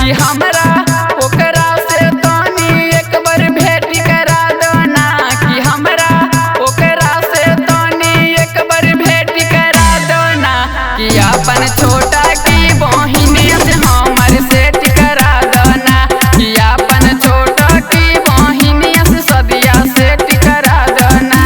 कि हमरा ओकरा से तनी एक बार भेंट करा दो ना, कि हमरा ओकरा से तनी एक बार भेंट करा दो ना, कि अपन छोटा की बहिनिया से हमर सेट करा दो ना, कि अपन छोटा की बहिनिया से सदिया सेट करा दो ना।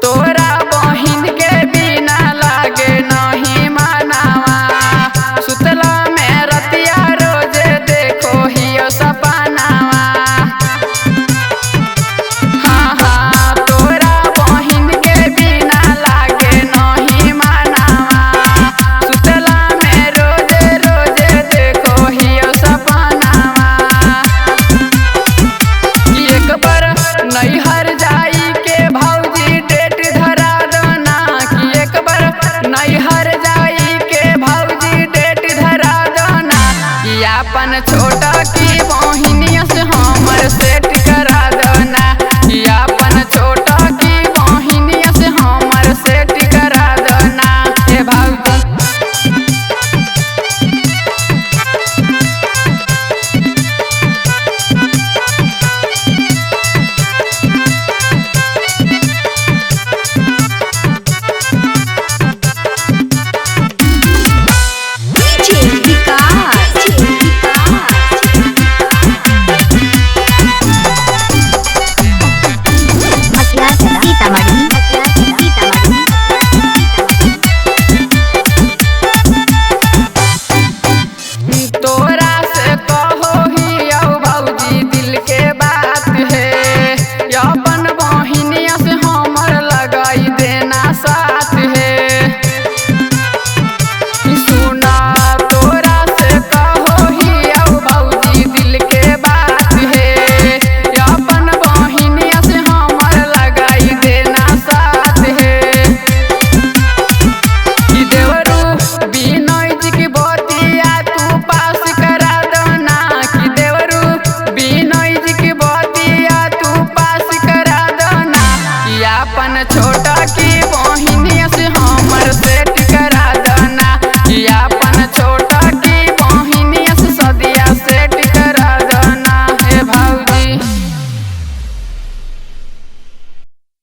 तोरा बहिन के बिना लागे नहीं मानावा, सुतला में रतिया रोजे देखो हियो सपनावा। हाँ हाँ तोरा बहिन के बिना लागे नहीं मानावा, सुतला में रोजे रोजे देखो हियो सपनावा। एक बार नैहर जाई के भौजी डेट धरा दो ना, कि एक बार नैहर जाई के भौजी डेट धरा दो ना, कि अपन छोटा की बहिनिया से हमर सेट करा दो ना, कि अपन छोटा की बहिनिया से हमर सेट करा दो ना हे भौजी। तोरा से कहो ही भौजी दिल के बात है, अपन बहिनिया से हमर लगाई देना साथ है। सुना तोरा से कहो ही भौजी दिल के बात है, अपन बहिनिया से हमर लगाई देना साथ है। कि देवरू बिनय जी की बतिया तू पास करा दो ना, कि देवरू बिनय जी की बतिया तू पास करा दो ना, कि अपन छोटा की